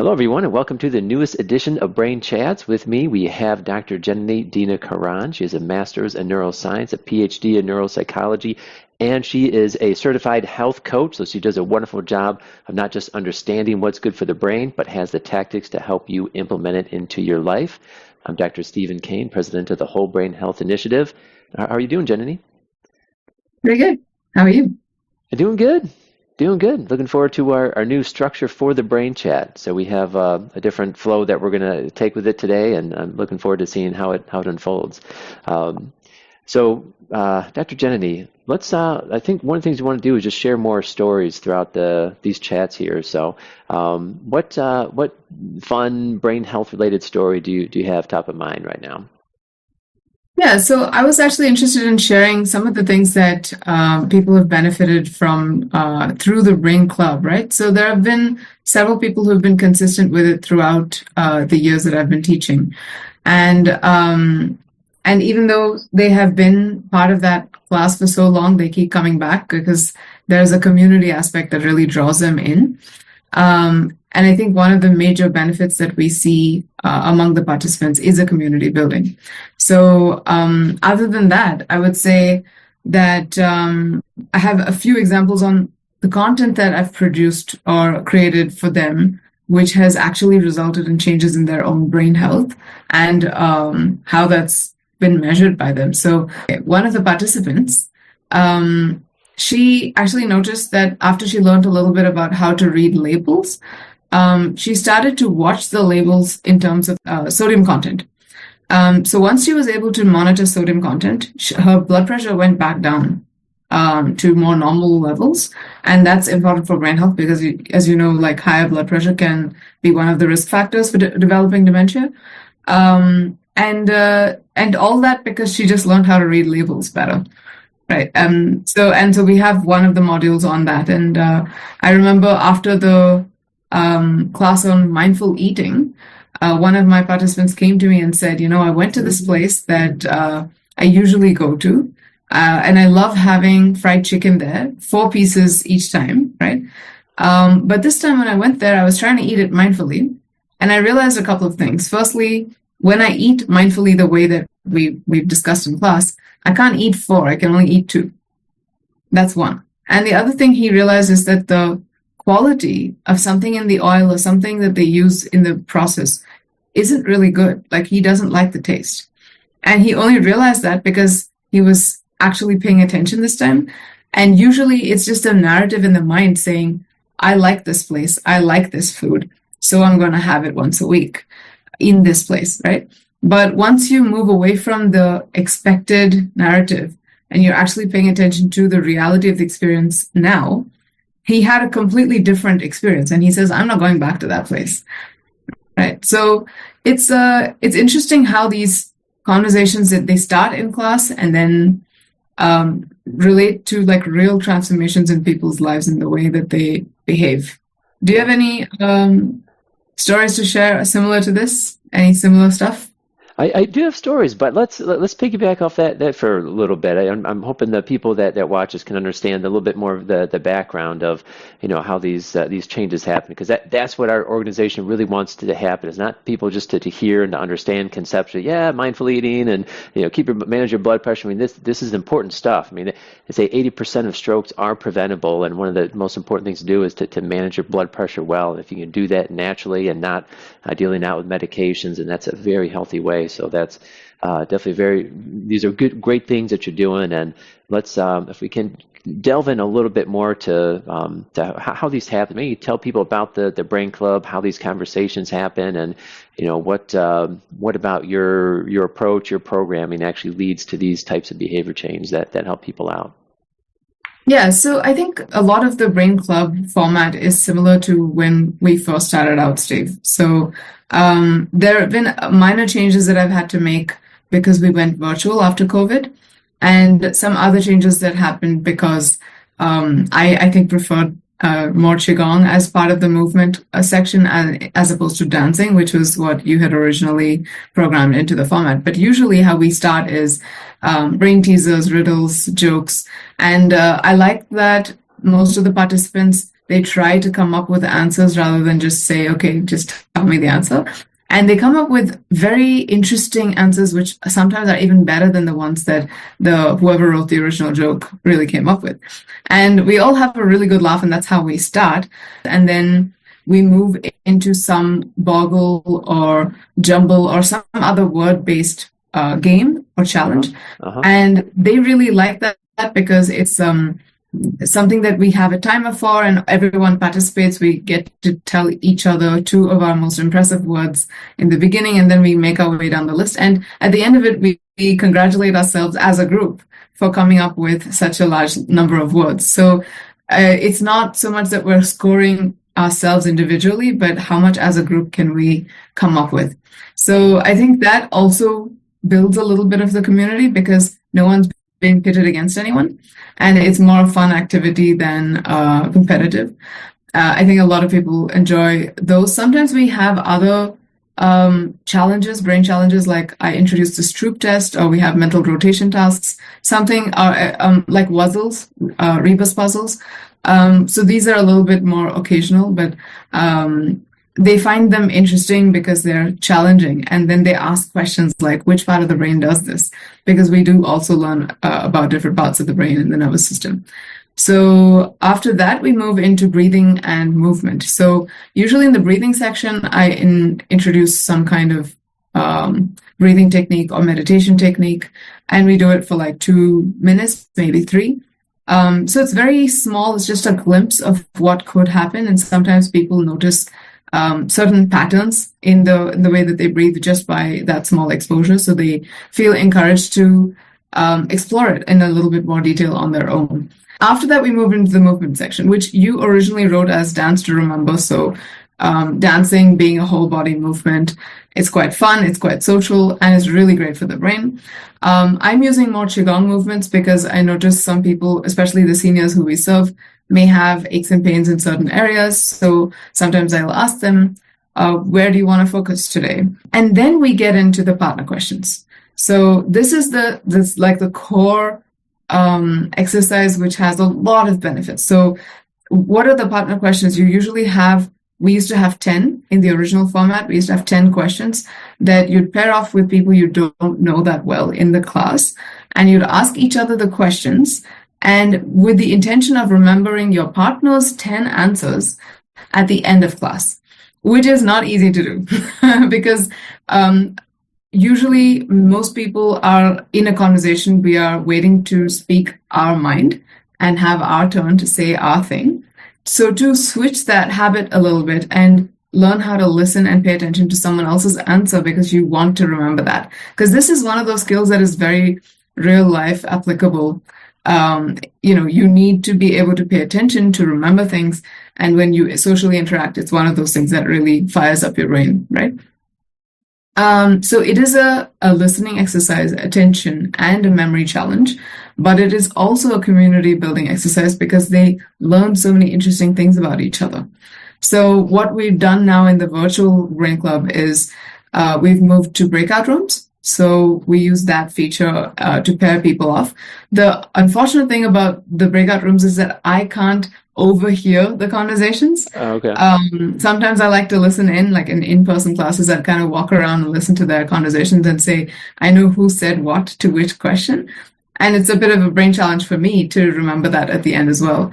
Hello, everyone, and welcome to the newest edition of Brain Chats. With me, we have Dr. Janani Dhinakaran. She has a master's in neuroscience, a PhD in neuropsychology, and she is a certified health coach. So she does a wonderful job of not just understanding what's good for the brain, but has the tactics to help you implement it into your life. I'm Dr. Stephen Cain, president of the Whole Brain Health Initiative. How are you doing, Janani? Very good. How are you? Doing good. Doing good. Looking forward to our new structure for the Brain Chat. So we have a different flow that we're going to take with it today, and I'm looking forward to seeing how it unfolds. Dr. Janani, let's. I think one of the things we want to do is just share more stories throughout these chats here. So, what fun brain health related story do you have top of mind right now? Yeah, so I was actually interested in sharing some of the things that people have benefited from through the Brain Club, right? So there have been several people who have been consistent with it throughout the years that I've been teaching. And even though they have been part of that class for so long, they keep coming back because there's a community aspect that really draws them in. And I think one of the major benefits that we see among the participants is a community building. So other than that, I would say that I have a few examples on the content that I've produced or created for them, which has actually resulted in changes in their own brain health and how that's been measured by them. So one of the participants, she actually noticed that after she learned a little bit about how to read labels, she started to watch the labels in terms of sodium content. So once she was able to monitor sodium content, her blood pressure went back down to more normal levels. And that's important for brain health because, as you know, like higher blood pressure can be one of the risk factors for developing dementia. And all that because she just learned how to read labels better. Right. So we have one of the modules on that. And I remember after the class on mindful eating, one of my participants came to me and said, I went to this place that I usually go to, and I love having fried chicken there, 4 pieces each time, right? But this time when I went there, I was trying to eat it mindfully, and I realized a couple of things. Firstly, when I eat mindfully the way that we've discussed in class, I can't eat 4, I can only eat 2. That's one. And the other thing he realized is that the quality of something in the oil or something that they use in the process isn't really good. Like he doesn't like the taste. And he only realized that because he was actually paying attention this time. And usually it's just a narrative in the mind saying, I like this place, I like this food, so I'm going to have it once a week in this place, right? But once you move away from the expected narrative and you're actually paying attention to the reality of the experience now, he had a completely different experience. And he says, I'm not going back to that place. Right. So it's interesting how these conversations that they start in class and then relate to like real transformations in people's lives in the way that they behave. Do you have any stories to share similar to this? Any similar stuff? I do have stories, but let's piggyback off that for a little bit. I'm hoping the people that watch us can understand a little bit more of the background of how these changes happen, because that's what our organization really wants to happen. It's not people just to hear and to understand conceptually. Yeah, mindful eating and manage your blood pressure. I mean, this is important stuff. I mean, they say 80% of strokes are preventable, and one of the most important things to do is to manage your blood pressure well. If you can do that naturally and not ideally not with medications, and that's a very healthy way. So that's definitely these are great things that you're doing. And let's, if we can delve in a little bit more to how these happen. Maybe tell people about the Brain Club, how these conversations happen, and what about your approach, your programming actually leads to these types of behavior change that help people out. Yeah, so I think a lot of the Brain Club format is similar to when we first started out, Steve. So there have been minor changes that I've had to make because we went virtual after COVID, and some other changes that happened because I think preferred more Qigong as part of the movement section as opposed to dancing, which was what you had originally programmed into the format. But usually how we start is brain teasers, riddles, jokes. And I like that most of the participants, They try to come up with answers rather than just say, okay, just tell me the answer. And they come up with very interesting answers, which sometimes are even better than the ones that whoever wrote the original joke really came up with. And we all have a really good laugh, and that's how we start. And then we move into some boggle or jumble or some other word-based game or challenge. And they really like that because it's something that we have a timer for, and everyone participates. We get to tell each other 2 of our most impressive words in the beginning, and then we make our way down the list. And at the end of it, we congratulate ourselves as a group for coming up with such a large number of words. So it's not so much that we're scoring ourselves individually, but how much as a group can we come up with. So I think that also builds a little bit of the community because no one's being pitted against anyone, and it's more a fun activity than competitive. I think a lot of people enjoy those. Sometimes we have other challenges, brain challenges, like I introduced the Stroop test, or we have mental rotation tasks, something like puzzles, rebus puzzles. So these are a little bit more occasional, but they find them interesting because they're challenging. And then they ask questions like, which part of the brain does this? Because we do also learn about different parts of the brain and the nervous system. So after that, we move into breathing and movement. So usually in the breathing section, I introduce some kind of breathing technique or meditation technique, and we do it for like 2 minutes, maybe 3. So it's very small. It's just a glimpse of what could happen. And sometimes people notice certain patterns in the way that they breathe just by that small exposure. So they feel encouraged to explore it in a little bit more detail on their own. After that, we move into the movement section, which you originally wrote as dance to remember. So dancing being a whole body movement, it's quite fun, it's quite social, and it's really great for the brain. I'm using more Qigong movements because I noticed some people, especially the seniors who we serve, may have aches and pains in certain areas. So sometimes I'll ask them, where do you want to focus today? And then we get into the partner questions. So this is like the core exercise, which has a lot of benefits. So what are the partner questions? We used to have 10 in the original format. We used to have 10 questions that you'd pair off with people you don't know that well in the class, and you'd ask each other the questions, and with the intention of remembering your partner's 10 answers at the end of class, which is not easy to do because usually most people are in a conversation, we are waiting to speak our mind and have our turn to say our thing. So to switch that habit a little bit and learn how to listen and pay attention to someone else's answer because you want to remember that. Because this is one of those skills that is very real life applicable. You need to be able to pay attention to remember things. And when you socially interact, it's one of those things that really fires up your brain, right? So it is a listening exercise, attention, and a memory challenge, but it is also a community building exercise because they learn so many interesting things about each other. So what we've done now in the virtual Brain Club is we've moved to breakout rooms. So we use that feature to pair people off. The unfortunate thing about the breakout rooms is that I can't overhear the conversations. Okay. Sometimes I like to listen in, like in in-person classes, I'd kind of walk around and listen to their conversations and say, I know who said what to which question. And it's a bit of a brain challenge for me to remember that at the end as well.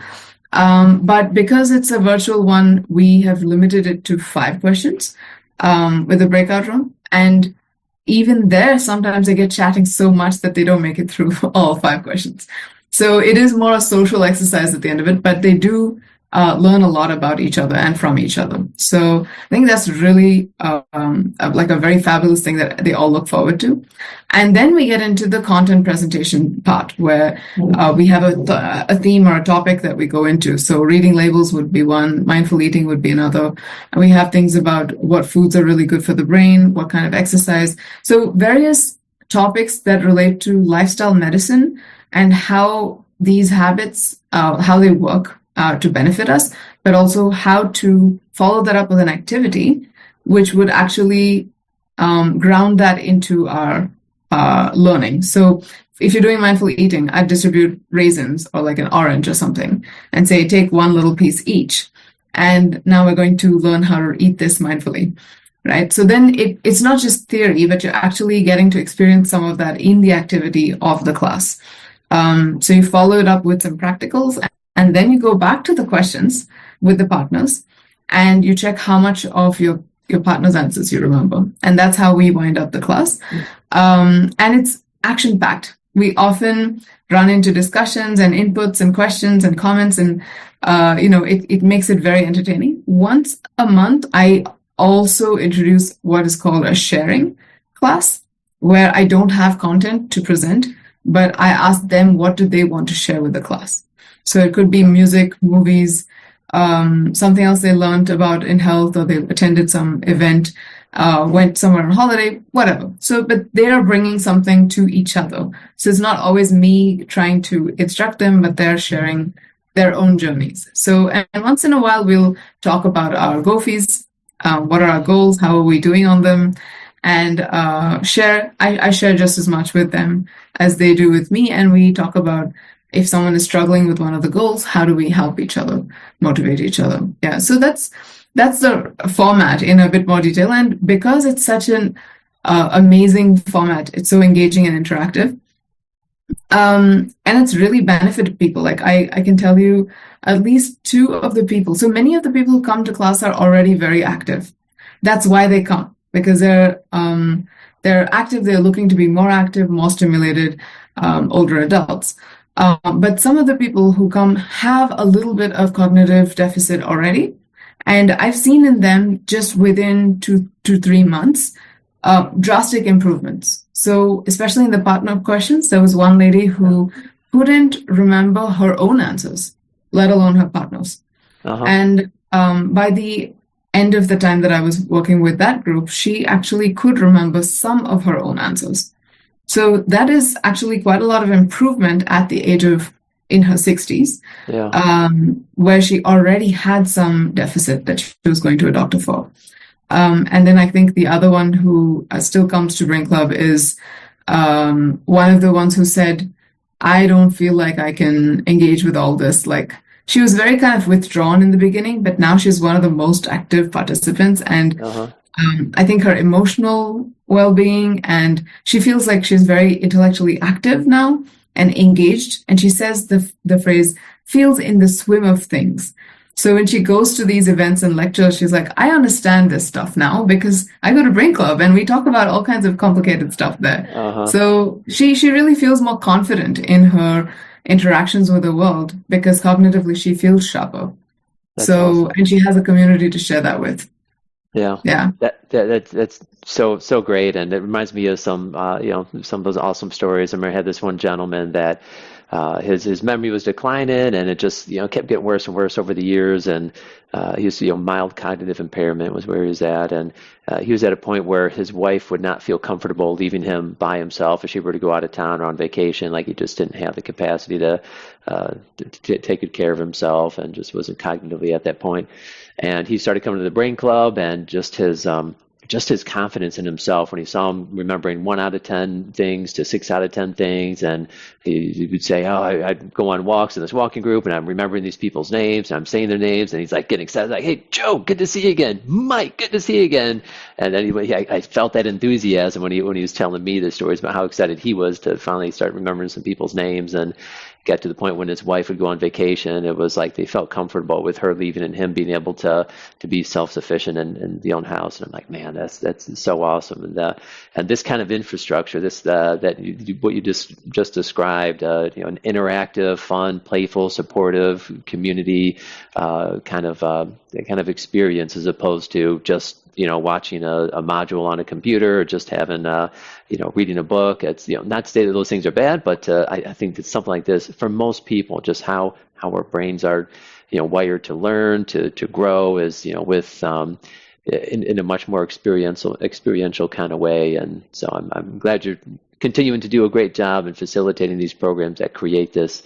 But because it's a virtual one, we have limited it to 5 questions with the breakout room. And even there, sometimes they get chatting so much that they don't make it through all 5 questions. So it is more a social exercise at the end of it, but they do learn a lot about each other and from each other. So I think that's really like a very fabulous thing that they all look forward to. And then we get into the content presentation part where we have a theme or a topic that we go into. So reading labels would be one, mindful eating would be another. And we have things about what foods are really good for the brain, what kind of exercise. So various topics that relate to lifestyle medicine and how these habits, how they work to benefit us, but also how to follow that up with an activity which would actually ground that into our learning. So if you're doing mindful eating, I'd distribute raisins or like an orange or something and say, take one little piece each. And now we're going to learn how to eat this mindfully, right? So then it's not just theory, but you're actually getting to experience some of that in the activity of the class. So you follow it up with some practicals, and then you go back to the questions with the partners, and you check how much of your partner's answers you remember. And that's how we wind up the class. And it's action-packed. We often run into discussions and inputs and questions and comments, and it makes it very entertaining. Once a month, I also introduce what is called a sharing class, where I don't have content to present, but I ask them what do they want to share with the class. So it could be music, movies, something else they learned about in health, or they attended some event, went somewhere on holiday, whatever. So, but they are bringing something to each other. So it's not always me trying to instruct them, but they're sharing their own journeys. So, and once in a while, we'll talk about our GoFees, what are our goals, how are we doing on them, and I share just as much with them as they do with me, and we talk about if someone is struggling with one of the goals, how do we help each other, motivate each other? Yeah, so that's the format in a bit more detail. And because it's such an amazing format, it's so engaging and interactive, and it's really benefited people. Like I can tell you at least two of the people. So many of the people who come to class are already very active. That's why they come, because they're active, they're looking to be more active, more stimulated, older adults. But some of the people who come have a little bit of cognitive deficit already. And I've seen in them just within 2 to 3 months, drastic improvements. So especially in the partner questions, there was one lady who couldn't remember her own answers, let alone her partner's. And by the end of the time that I was working with that group, she actually could remember some of her own answers. So that is actually quite a lot of improvement at the age of in her 60s, where she already had some deficit that she was going to a doctor for. And then I think the other one who still comes to Brain Club is one of the ones who said, I don't feel like I can engage with all this. Like, she was very kind of withdrawn in the beginning, but now she's one of the most active participants. And I think her emotional well-being, and she feels like she's very intellectually active now and engaged. And she says the phrase, feels in the swim of things. So when she goes to these events and lectures, she's like, I understand this stuff now because I go to Brain Club and we talk about all kinds of complicated stuff there. So she really feels more confident in her interactions with the world because cognitively she feels sharper. That's awesome. And she has a community to share that with. Yeah. That's so great, and it reminds me of some some of those awesome stories. I remember I had this one gentleman that his memory was declining, and it just kept getting worse and worse over the years, and he was mild cognitive impairment was where he was at, and he was at a point where his wife would not feel comfortable leaving him by himself if she were to go out of town or on vacation. Like, he just didn't have the capacity to take good care of himself, and just wasn't cognitively at that point. And he started coming to the Brain Club, and just his confidence in himself when he saw him remembering 1 out of 10 things to 6 out of 10 things. And he would say, I'd go on walks in this walking group and I'm remembering these people's names and I'm saying their names. And he's like getting excited, like, hey, Joe, good to see you again. Mike, good to see you again. And then I felt that enthusiasm when he was telling me the stories about how excited he was to finally start remembering some people's names. And got to the point when his wife would go on vacation, it was like they felt comfortable with her leaving and him being able to be self-sufficient in the own house. And I'm like, man, that's so awesome. And this kind of infrastructure, what you just described, an interactive, fun, playful, supportive community kind of experience, as opposed to just watching a module on a computer or just having reading a book. It's not to say that those things are bad, but I think that something like this, for most people, just how our brains are wired to learn, to grow, is with in a much more experiential kind of way. And so I'm glad you're continuing to do a great job in facilitating these programs that create this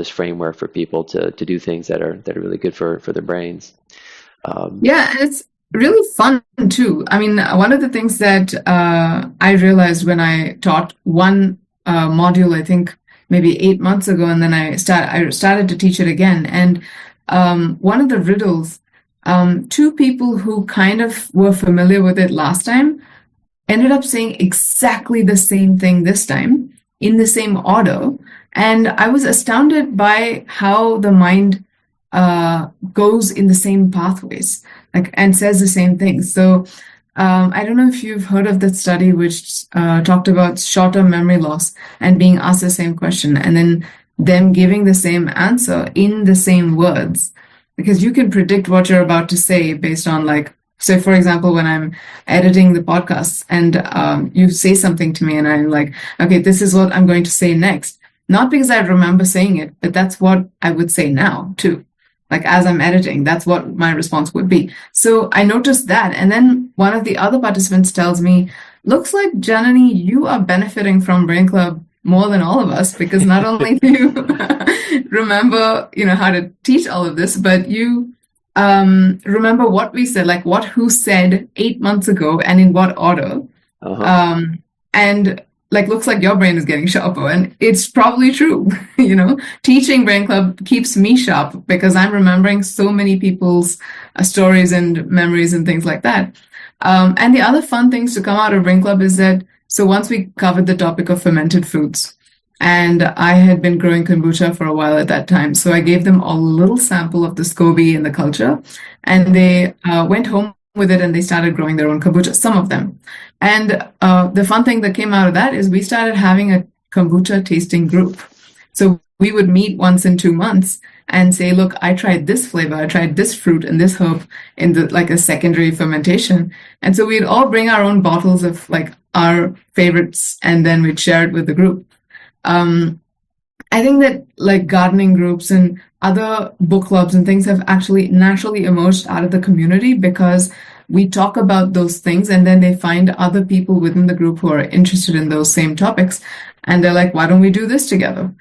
framework for people to do things that are really good for their brains. Yeah, and it's really fun too. I mean, one of the things that I realized when I taught one module, I think maybe 8 months ago, and then I started to teach it again. And one of the riddles, two people who kind of were familiar with it last time ended up saying exactly the same thing this time in the same order. And I was astounded by how the mind goes in the same pathways, like, and says the same things. So I don't know if you've heard of that study which talked about short-term memory loss and being asked the same question and then them giving the same answer in the same words, because you can predict what you're about to say based on, like, so for example, when I'm editing the podcast and you say something to me and I'm like, okay, this is what I'm going to say next. Not because I remember saying it, but that's what I would say now too. Like as I'm editing, that's what my response would be. So I noticed that. And then one of the other participants tells me, looks like, Janani, you are benefiting from Brain Club more than all of us, because not only do you remember, how to teach all of this, but you remember what we said, like who said 8 months ago and in what order. And like, looks like your brain is getting sharper, and it's probably true. Teaching Brain Club keeps me sharp because I'm remembering so many people's stories and memories and things like that. And the other fun things to come out of Brain Club is that, so once we covered the topic of fermented foods, and I had been growing kombucha for a while at that time. So I gave them a little sample of the SCOBY and the culture, and they went home with it and they started growing their own kombucha, some of them. And the fun thing that came out of that is we started having a kombucha tasting group. So we would meet once in 2 months and say, look, I tried this flavor, I tried this fruit and this herb in like a secondary fermentation. And so we'd all bring our own bottles of like our favorites, and then we'd share it with the group. I think that like gardening groups and other book clubs and things have actually naturally emerged out of the community because we talk about those things, and then they find other people within the group who are interested in those same topics, and they're like, why don't we do this together?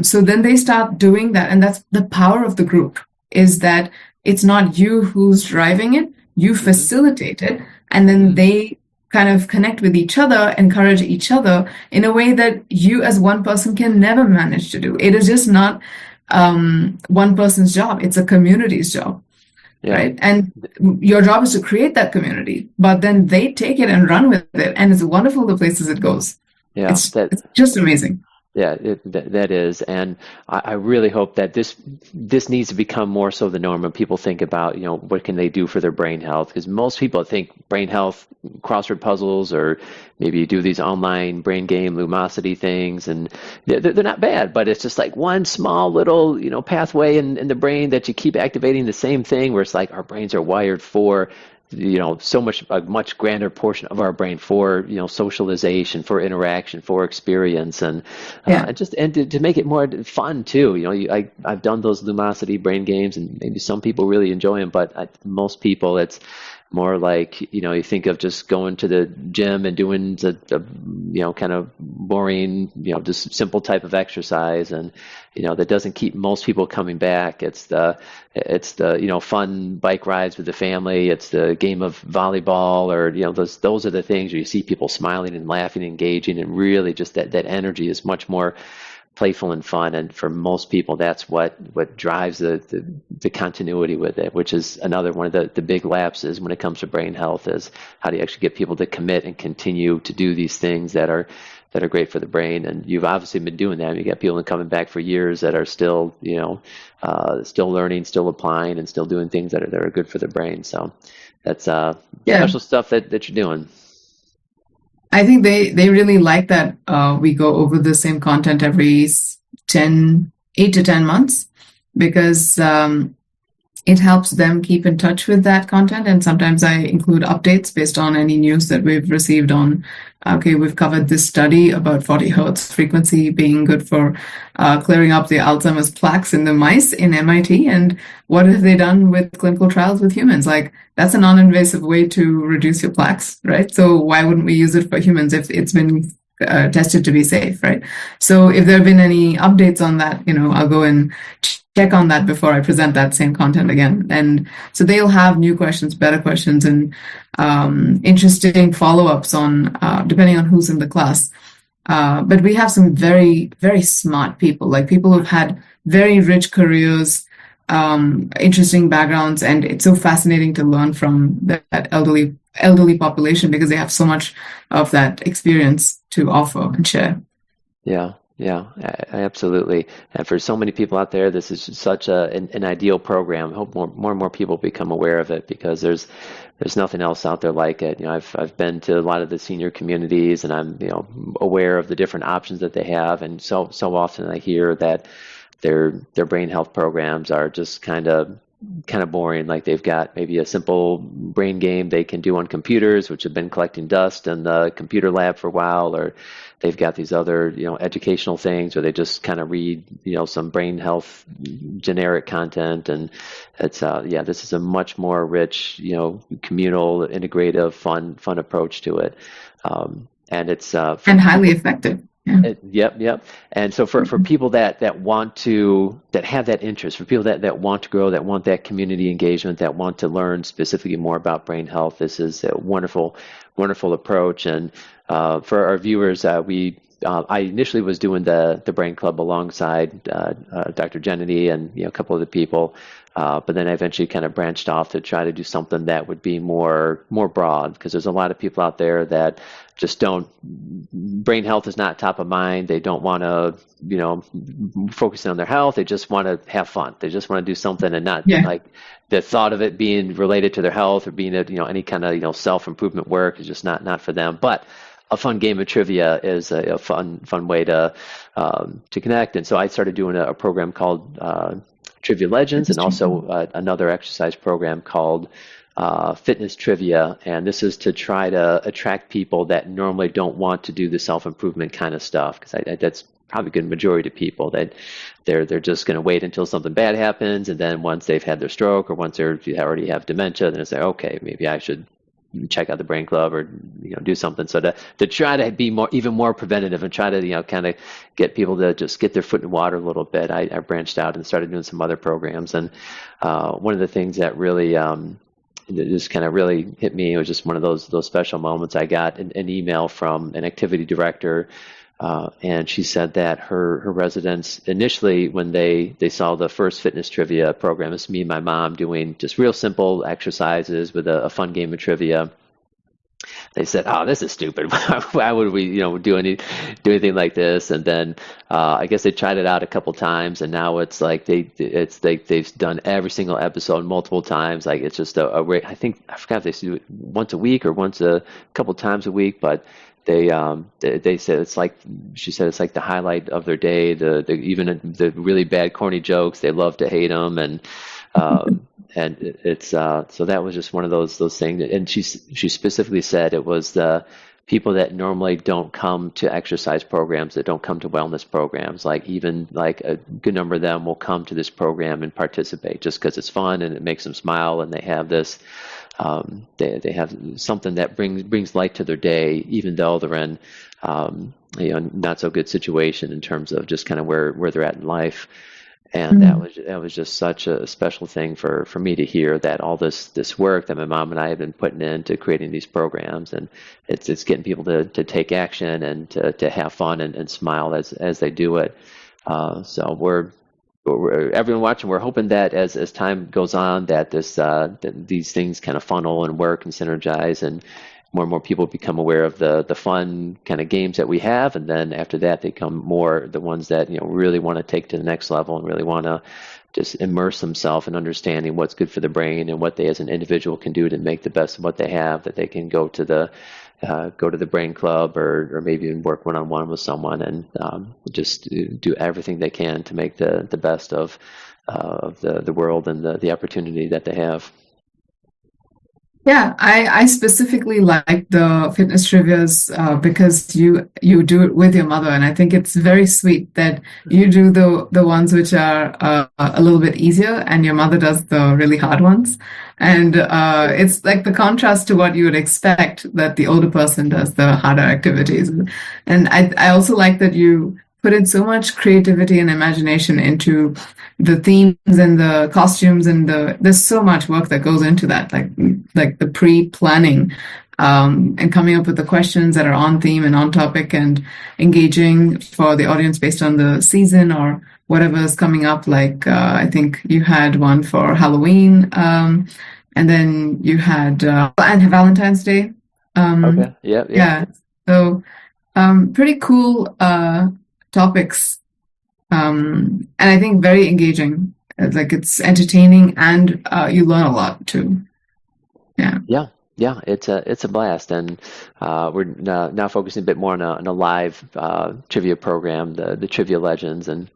So then they start doing that, and that's the power of the group, is that it's not you who's driving it, you facilitate it, and then they kind of connect with each other, encourage each other in a way that you as one person can never manage to do. It is just not one person's job, it's a community's job. Yeah. Right? And your job is to create that community, but then they take it and run with it, and it's wonderful the places it goes. Yeah, it's just amazing. Yeah, that is, and I really hope that this needs to become more so the norm when people think about, what can they do for their brain health, because most people think brain health, crossword puzzles, or maybe you do these online brain game Lumosity things, and they're not bad, but it's just like one small little, pathway in the brain that you keep activating the same thing, where it's like our brains are wired for so much, a much grander portion of our brain for, socialization, for interaction, for experience, and to make it more fun too. I've done those Lumosity brain games, and maybe some people really enjoy them, but most people, it's more like, you think of just going to the gym and doing the kind of boring, just simple type of exercise, and that doesn't keep most people coming back. It's the fun bike rides with the family. It's the game of volleyball, or those are the things where you see people smiling and laughing, engaging, and really just that energy is much more playful and fun. And for most people, that's what drives the continuity with it, which is another one of the big lapses when it comes to brain health, is how do you actually get people to commit and continue to do these things that are great for the brain. And you've obviously been doing that. You got people coming back for years that are still, still learning, still applying, and still doing things that are good for the brain. So that's special stuff that you're doing. I think they really like that we go over the same content every 8 to 10 months, because it helps them keep in touch with that content. And sometimes I include updates based on any news that we've received on, okay, we've covered this study about 40 hertz frequency being good for clearing up the Alzheimer's plaques in the mice in MIT. And what have they done with clinical trials with humans? Like, that's a non-invasive way to reduce your plaques, right? So why wouldn't we use it for humans if it's been tested to be safe, right? So if there have been any updates on that, I'll go and check on that before I present that same content again. And so they'll have new questions, better questions, and interesting follow-ups on, depending on who's in the class. But we have some very, very smart people, like people who've had very rich careers, interesting backgrounds, and it's so fascinating to learn from that elderly population because they have so much of that experience to offer and share. Yeah, yeah, absolutely. And for so many people out there, this is such an ideal program. I hope more and more people become aware of it because there's nothing else out there like it. I've been to a lot of the senior communities, and I'm aware of the different options that they have. And so often I hear that their brain health programs are just kind of boring. Like they've got maybe a simple brain game they can do on computers, which have been collecting dust in the computer lab for a while, or they've got these other educational things where they just kind of read some brain health generic content. And it's this is a much more rich communal, integrative, fun approach to it. And it's and highly effective. Yeah. Yep. And so for people that have that interest, for people that want to grow, that want that community engagement, that want to learn specifically more about brain health, this is a wonderful approach. And for our viewers, I initially was doing the Brain Club alongside Dr. Janani and a couple other people, but then I eventually kind of branched off to try to do something that would be more broad, because there's a lot of people out there that just brain health is not top of mind. They don't want to focus on their health. They just want to have fun. They just want to do something and not like the thought of it being related to their health or being any kind of self-improvement work is just not for them. But a fun game of trivia is a fun way to connect. And so I started doing a program called Trivia Legends, and also another exercise program called Fitness Trivia. And this is to try to attract people that normally don't want to do the self-improvement kind of stuff, because that's probably a good majority of people that they're just going to wait until something bad happens, and then once they've had their stroke or once they already have dementia, then it's like, okay, maybe I should check out the Brain Club or do something. So to try to be even more preventative and try to kind of get people to just get their foot in the water a little bit, I branched out and started doing some other programs. And one of the things that really that just kind of really hit me, it was just one of those special moments. I got an email from an activity director, and she said that her residents initially, when they saw the first fitness trivia program, it's me and my mom doing just real simple exercises with a fun game of trivia. They said, "Oh, this is stupid. Why would we, do anything like this?" And then I guess they tried it out a couple times, and now it's like they've done every single episode multiple times. Like it's just I forgot if they do it once a week or once a couple times a week, but they said it's like, she said it's like the highlight of their day. Even the really bad corny jokes, they love to hate them, and it's so that was just one of those things. And she specifically said it was the people that normally don't come to exercise programs, that don't come to wellness programs, like even like a good number of them will come to this program and participate just because it's fun and it makes them smile, and they have this they have something that brings light to their day, even though they're in not so good situation in terms of just kind of where they're at in life. And that was just such a special thing for me to hear, that all this work that my mom and I have been putting into creating these programs, and it's getting people to take action and to have fun and smile as they do it. So we're everyone watching, we're hoping that as time goes on, that that these things kind of funnel and work and synergize, and more and more people become aware of the fun kind of games that we have, and then after that they come more the ones that really want to take to the next level and really want to just immerse themselves in understanding what's good for the brain and what they as an individual can do to make the best of what they have, that they can go to the Brain Club or maybe even work one-on-one with someone, and just do everything they can to make the best of the world and the opportunity that they have. Yeah, I specifically like the fitness trivias because you do it with your mother, and I think it's very sweet that you do the ones which are a little bit easier, and your mother does the really hard ones. And it's like the contrast to what you would expect, that the older person does the harder activities. And I also like that you put in so much creativity and imagination into the themes and the costumes, and there's so much work that goes into that. Like like the pre-planning, and coming up with the questions that are on theme and on topic and engaging for the audience based on the season or whatever is coming up. Like I think you had one for Halloween, and then you had and Valentine's Day. Okay. Yeah. Yeah. So pretty cool topics, and I think very engaging. Like it's entertaining and you learn a lot too. Yeah. Yeah, it's a blast, and we're now focusing a bit more on a live trivia program, the Trivia Legends, and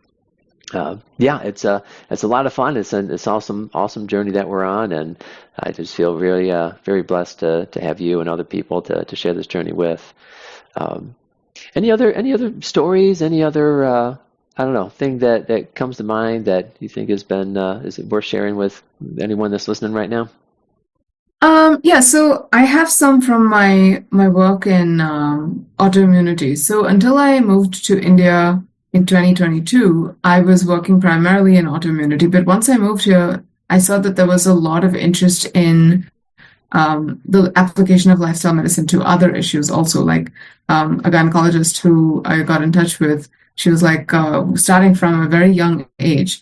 yeah, it's a lot of fun. It's awesome journey that we're on, and I just feel really very blessed to have you and other people to share this journey with. Any other stories? Any other I don't know, thing that comes to mind that you think has been is it worth sharing with anyone that's listening right now? Yeah, so I have some from my work in autoimmunity. So until I moved to India in 2022, I was working primarily in autoimmunity. But once I moved here, I saw that there was a lot of interest in the application of lifestyle medicine to other issues also. Like a gynecologist who I got in touch with, she was like, starting from a very young age,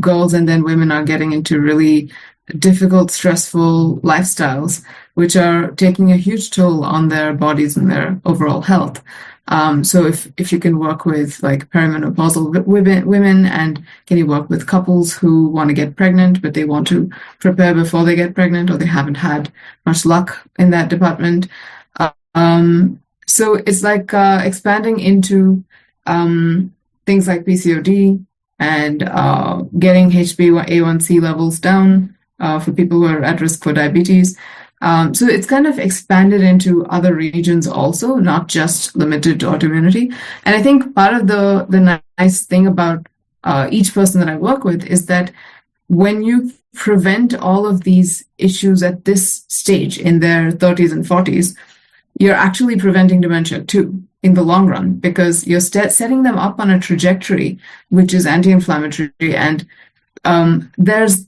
girls and then women are getting into really difficult, stressful lifestyles, which are taking a huge toll on their bodies and their overall health. So if you can work with like perimenopausal women, and can you work with couples who want to get pregnant, but they want to prepare before they get pregnant, or they haven't had much luck in that department. So it's like expanding into things like PCOD and getting HbA1c levels down for people who are at risk for diabetes. So it's kind of expanded into other regions also, not just limited to autoimmunity. And I think part of the nice thing about each person that I work with is that when you prevent all of these issues at this stage in their 30s and 40s, you're actually preventing dementia too in the long run, because you're setting them up on a trajectory which is anti-inflammatory, and there's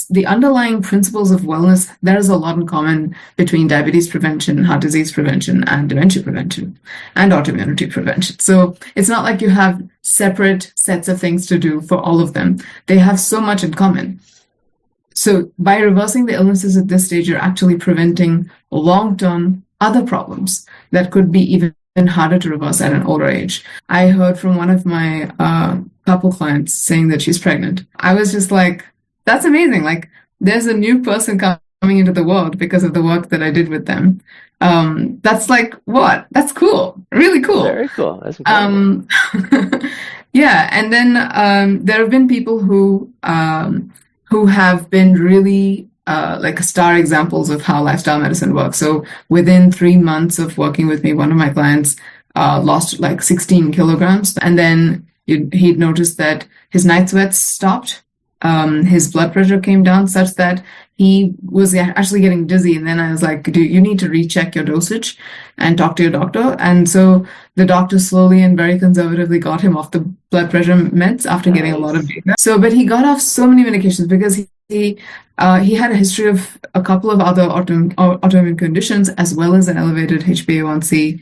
the underlying principles of wellness. There's a lot in common between diabetes prevention, heart disease prevention, and dementia prevention, and autoimmunity prevention. So it's not like you have separate sets of things to do for all of them. They have so much in common. So by reversing the illnesses at this stage, you're actually preventing long-term other problems that could be even harder to reverse at an older age. I heard from one of my couple clients saying that she's pregnant. I was just like, that's amazing. Like, there's a new person coming into the world because of the work that I did with them. That's like, what? That's cool. Really cool. Very cool. That's incredible. Yeah. And then there have been people who have been really like star examples of how lifestyle medicine works. So within 3 months of working with me, one of my clients lost like 16 kilograms. And then he'd noticed that his night sweats stopped. His blood pressure came down such that he was actually getting dizzy. And then I was like, you need to recheck your dosage and talk to your doctor. And so the doctor slowly and very conservatively got him off the blood pressure meds after getting a lot of data. So, but he got off so many medications because he had a history of a couple of other autoimmune conditions, as well as an elevated HbA1c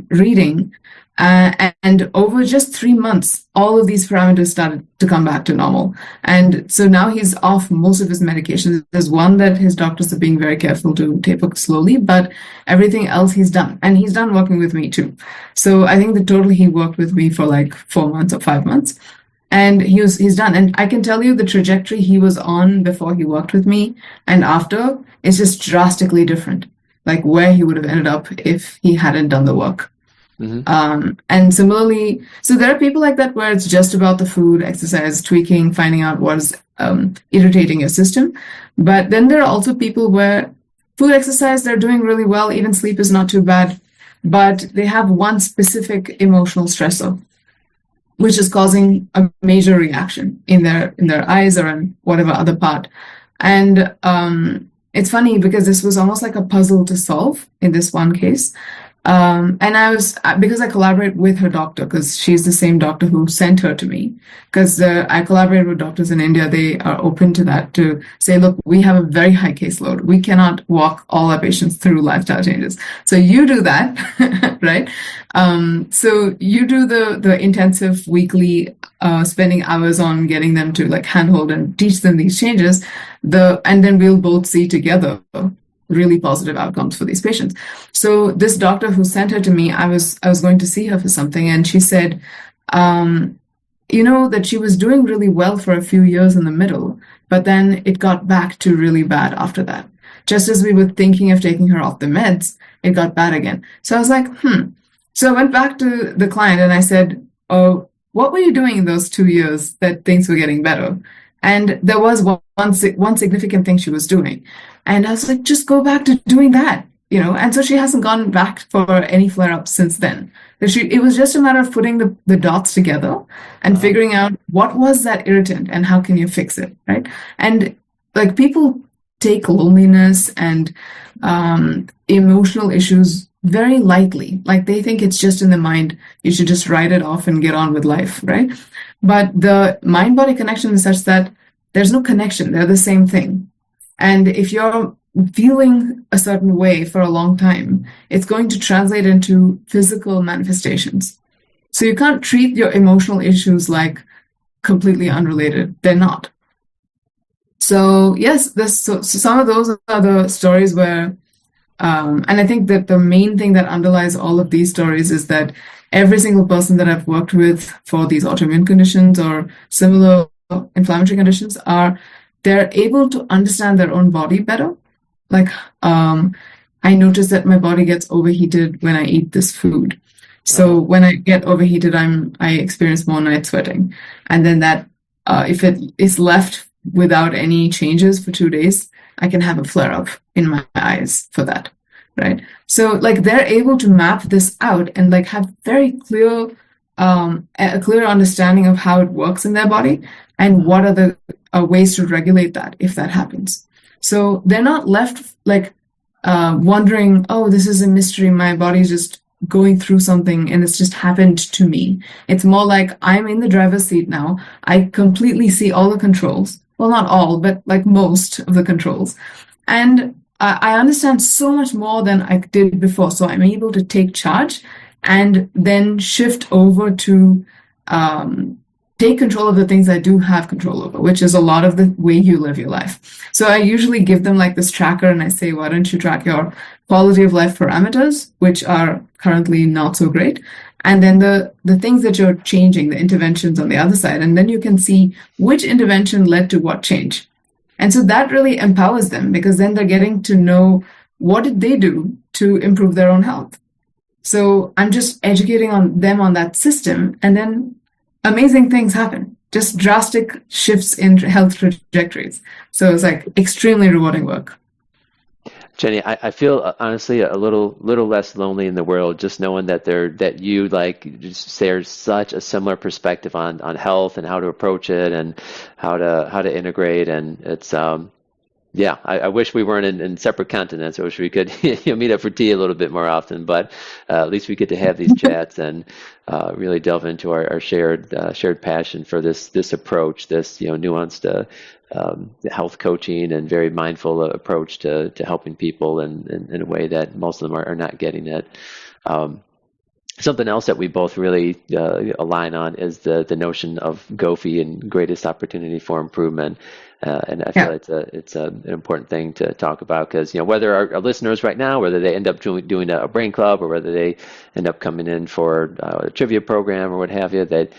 reading. And over just 3 months, all of these parameters started to come back to normal. And so now he's off most of his medications. There's one that his doctors are being very careful to taper slowly, but everything else he's done. And he's done working with me too. So I think that totally he worked with me for like 4 months or 5 months. And he's done. And I can tell you the trajectory he was on before he worked with me and after is just drastically different, like where he would have ended up if he hadn't done the work. Mm-hmm. And similarly, so there are people like that where it's just about the food, exercise, tweaking, finding out what is irritating your system. But then there are also people where food, exercise, they're doing really well, even sleep is not too bad, but they have one specific emotional stressor, which is causing a major reaction in their eyes or in whatever other part. And it's funny because this was almost like a puzzle to solve in this one case. And because I collaborate with her doctor, because she's the same doctor who sent her to me, because I collaborate with doctors in India, they are open to that, to say, look, we have a very high caseload. We cannot walk all our patients through lifestyle changes. So you do that, right? So you do the intensive weekly, spending hours on getting them to like handhold and teach them these changes, and then we'll both see together really positive outcomes for these patients. So this doctor who sent her to me, I was going to see her for something, and she said, that she was doing really well for a few years in the middle, but then it got back to really bad after that. Just as we were thinking of taking her off the meds, it got bad again. So I was like, So I went back to the client and I said, oh, what were you doing in those 2 years that things were getting better? And there was one significant thing she was doing. And I was like, just go back to doing that, And so she hasn't gone back for any flare-ups since then. It was just a matter of putting the dots together and figuring out what was that irritant and how can you fix it, right? And like people take loneliness and emotional issues very lightly. Like they think it's just in the mind. You should just write it off and get on with life, right? But the mind-body connection is such that there's no connection. They're the same thing. And if you're feeling a certain way for a long time, it's going to translate into physical manifestations. So you can't treat your emotional issues like completely unrelated. They're not. So yes, so some of those are the stories where, and I think that the main thing that underlies all of these stories is that every single person that I've worked with for these autoimmune conditions or similar inflammatory conditions they're able to understand their own body better. Like, I notice that my body gets overheated when I eat this food. So when I get overheated, I experience more night sweating. And then that, if it is left without any changes for 2 days, I can have a flare up in my eyes for that, right? So like they're able to map this out and like have very clear, a clear understanding of how it works in their body and what are the ways to regulate that if that happens. So they're not left like wondering, oh, this is a mystery. My body's just going through something and it's just happened to me. It's more like I'm in the driver's seat now. I completely see all the controls. Well, not all, but like most of the controls. And I understand so much more than I did before. So I'm able to take charge and then shift over to take control of the things I do have control over, which is a lot of the way you live your life. So I usually give them like this tracker and I say, why don't you track your quality of life parameters, which are currently not so great, and then the things that you're changing, the interventions on the other side, and then you can see which intervention led to what change. And so that really empowers them because then they're getting to know what did they do to improve their own health. So I'm just educating them on that system, and then amazing things happen, just drastic shifts in health trajectories. So it's like extremely rewarding work. Jenny, I feel honestly a little less lonely in the world just knowing that you like just share such a similar perspective on health and how to approach it and how to integrate, and it's yeah, I wish we weren't in separate continents. I wish we could meet up for tea a little bit more often, but at least we get to have these chats and really delve into our shared passion for this approach, this nuanced health coaching and very mindful approach to helping people in a way that most of them are not getting it. Something else that we both really align on is the notion of GOFI and greatest opportunity for improvement. And I feel it's an important thing to talk about because whether our listeners right now, whether they end up doing a brain club or whether they end up coming in for a trivia program or what have you, that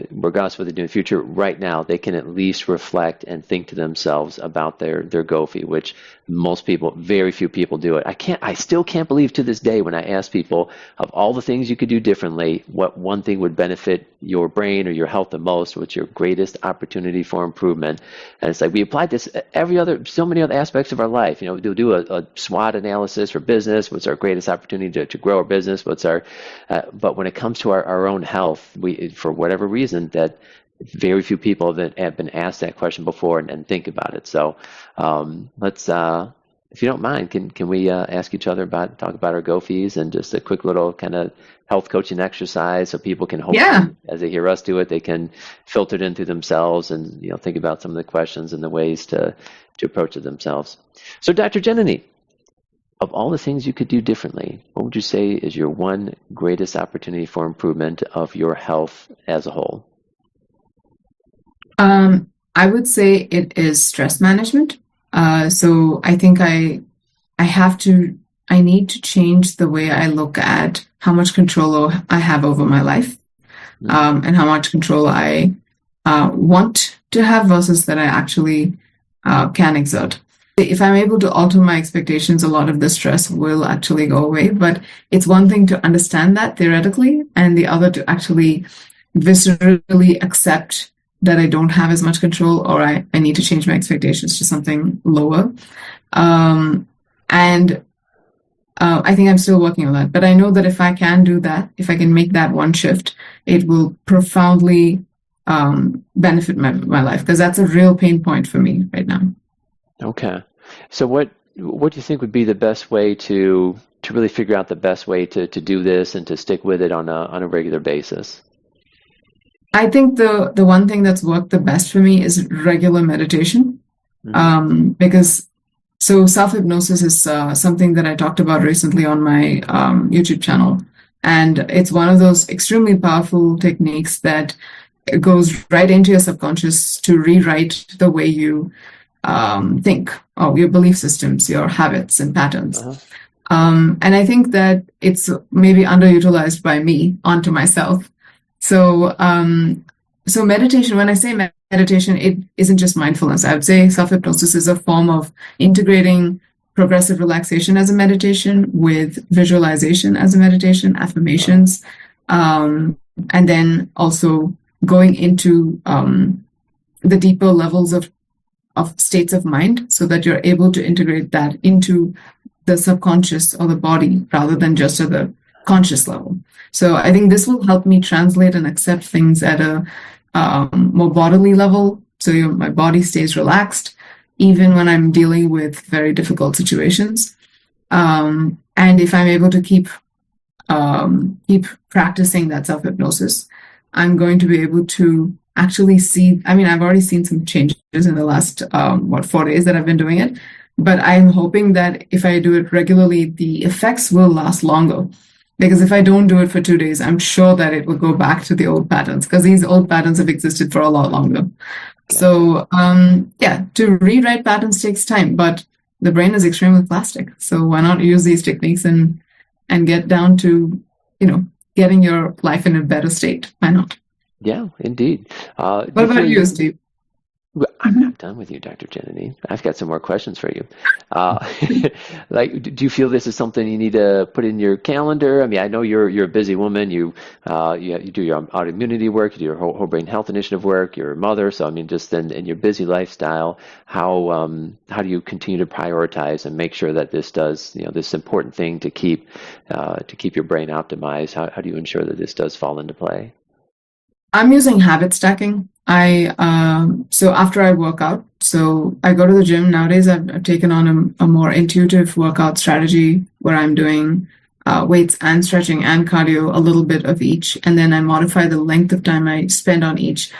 regardless of what they do in the future, right now they can at least reflect and think to themselves about their GOFI, which very few people do it. I still can't believe to this day when I ask people of all the things you could do differently, what one thing would benefit your brain or your health the most, what's your greatest opportunity for improvement. And it's like we apply this so many other aspects of our life. We'll do a SWOT analysis for business. What's our greatest opportunity to grow our business? But when it comes to our own health, for whatever reason, that very few people that have been asked that question before and think about it. So let's if you don't mind, can we ask each other talk about our go fees and just a quick little kind of health coaching exercise so people can Yeah. hopefully, as they hear us do it, they can filter it in through themselves and think about some of the questions and the ways to approach it themselves. So, Dr. Janani, of all the things you could do differently, what would you say is your one greatest opportunity for improvement of your health as a whole? I would say it is stress management. So I think I need to change the way I look at how much control I have over my life, and how much control I want to have versus that I actually can exert. If I'm able to alter my expectations, a lot of the stress will actually go away. But it's one thing to understand that theoretically, and the other to actually viscerally accept that I don't have as much control, or I need to change my expectations to something lower. And I think I'm still working on that. But I know that if I can do that, if I can make that one shift, it will profoundly benefit my life, because that's a real pain point for me right now. Okay. So what do you think would be the best way to really figure out the best way to do this and to stick with it on a regular basis? I think the one thing that's worked the best for me is regular meditation. Because self-hypnosis is something that I talked about recently on my YouTube channel. And it's one of those extremely powerful techniques that goes right into your subconscious to rewrite the way you think, or your belief systems, your habits and patterns. And I think that it's maybe underutilized by me onto myself. So meditation, when I say meditation, it isn't just mindfulness. I would say self-hypnosis is a form of integrating progressive relaxation as a meditation with visualization as a meditation, affirmations, and then also going into the deeper levels of states of mind, so that you're able to integrate that into the subconscious or the body rather than just at the conscious level. So I think this will help me translate and accept things at a more bodily level. So my body stays relaxed, even when I'm dealing with very difficult situations. And if I'm able to keep practicing that self-hypnosis, I'm going to be able to actually see, I've already seen some changes in the last, 4 days that I've been doing it. But I'm hoping that if I do it regularly, the effects will last longer. Because if I don't do it for 2 days, I'm sure that it will go back to the old patterns, because these old patterns have existed for a lot longer. Okay. So, to rewrite patterns takes time, but the brain is extremely plastic. So why not use these techniques and get down to, getting your life in a better state? Why not? Yeah, indeed. What about you, Steve? I'm not done with you, Dr. Janani. I've got some more questions for you. Do you feel this is something you need to put in your calendar? I know you're a busy woman. You do your autoimmunity work, you do your whole brain health initiative work. You're a mother, so just in your busy lifestyle, how do you continue to prioritize and make sure that this does this important thing to keep your brain optimized? How do you ensure that this does fall into play? I'm using habit stacking. So after I work out, so I go to the gym nowadays. I've taken on a more intuitive workout strategy where I'm doing weights and stretching and cardio, a little bit of each, and then I modify the length of time I spend on each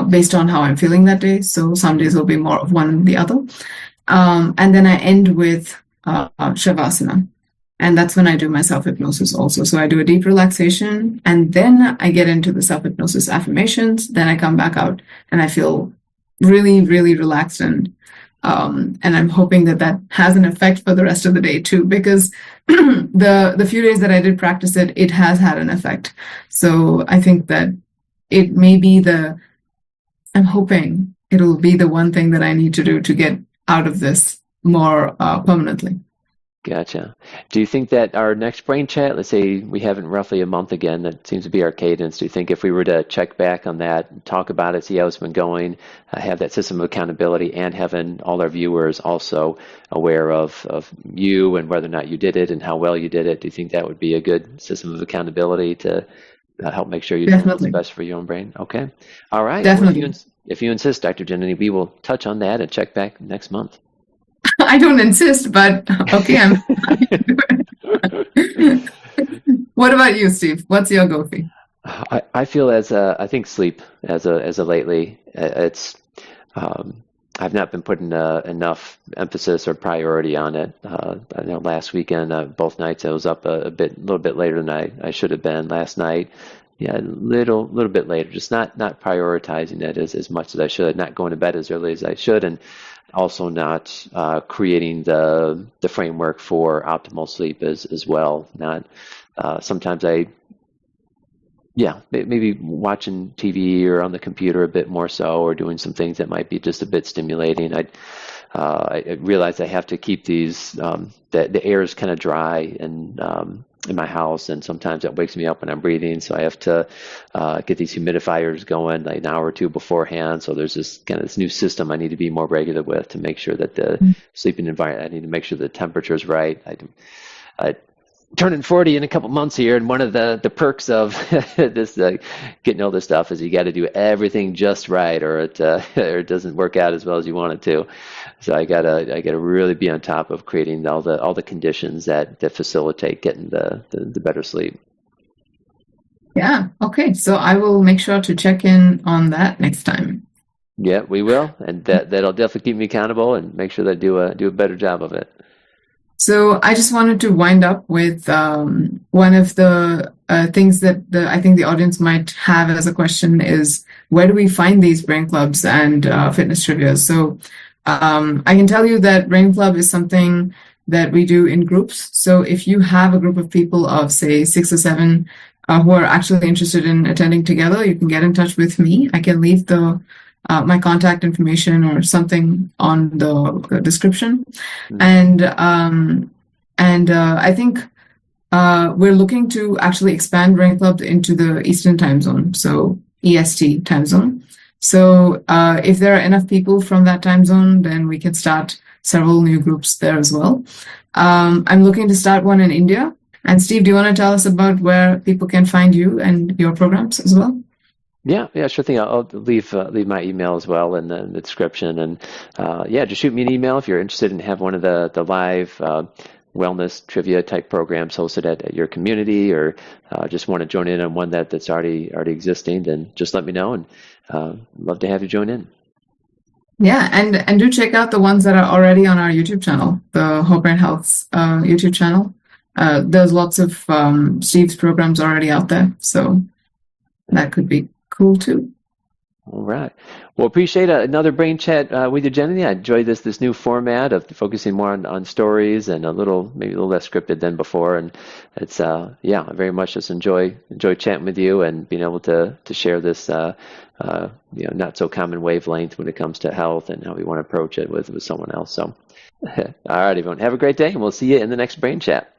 based on how I'm feeling that day. So some days will be more of one than the other, and then I end with shavasana. And that's when I do my self-hypnosis also. So I do a deep relaxation, and then I get into the self-hypnosis affirmations. Then I come back out and I feel really, really relaxed. And I'm hoping that has an effect for the rest of the day too, because the few days that I did practice it, it has had an effect. So I think that it may be I'm hoping it'll be the one thing that I need to do to get out of this more permanently. Gotcha. Do you think that our next brain chat, let's say we have it in roughly a month again, that seems to be our cadence, do you think if we were to check back on that, talk about it, see how it's been going, have that system of accountability, and having all our viewers also aware of you and whether or not you did it and how well you did it, do you think that would be a good system of accountability to help make sure you're doing what's best for your own brain? Okay. All right. Definitely. Well, if you insist, Dr. Janani, we will touch on that and check back next month. I don't insist, but okay, I'm happy to do it. What about you, Steve? What's your go-to? I feel I think sleep as a lately, it's I've not been putting enough emphasis or priority on it. I know last weekend, both nights I was up a little bit later than I should have been last night. Yeah, a little bit later, just not prioritizing it as much as I should, not going to bed as early as I should, and also not creating the framework for optimal sleep as well. Not sometimes maybe watching TV or on the computer a bit more so, or doing some things that might be just a bit stimulating. I realize I have to keep the air is kind of dry in my house, and sometimes it wakes me up when I'm breathing. So I have to get these humidifiers going like an hour or two beforehand. So there's this new system I need to be more regular with to make sure that the sleeping environment. I need to make sure the temperature is right. I turning 40 in a couple months here, and one of the perks of this getting all this stuff is you got to do everything just right, or it doesn't work out as well as you want it to. So I gotta really be on top of creating all the conditions that facilitate getting the better sleep. Yeah, okay. So I will make sure to check in on that next time. Yeah, we will, and that'll definitely keep me accountable and make sure that I do a better job of it. So I just wanted to wind up with one of the things that I think the audience might have as a question is, where do we find these brain clubs and fitness trivia? So I can tell you that brain club is something that we do in groups. So if you have a group of people of, say, 6 or 7 who are actually interested in attending together, you can get in touch with me. I can leave my contact information or something on the description. And I think we're looking to actually expand Brain Club into the Eastern time zone, so EST time zone. So if there are enough people from that time zone, then we can start several new groups there as well. I'm looking to start one in India. And Steve, do you want to tell us about where people can find you and your programs as well? Yeah, sure thing. I'll leave my email as well in the description, and just shoot me an email if you're interested in have one of the live wellness trivia type programs hosted at your community, or just want to join in on one that's already existing. Then just let me know, and love to have you join in. Yeah, and do check out the ones that are already on our YouTube channel, the Whole Brain Health YouTube channel. There's lots of Steve's programs already out there, so that could be cool too. All right. Well, appreciate another brain chat with you, Janani. I enjoyed this new format of focusing more on stories and maybe a little less scripted than before. And it's I very much just enjoy chatting with you and being able to share this not so common wavelength when it comes to health and how we want to approach it with someone else. So, all right, everyone, have a great day, and we'll see you in the next brain chat.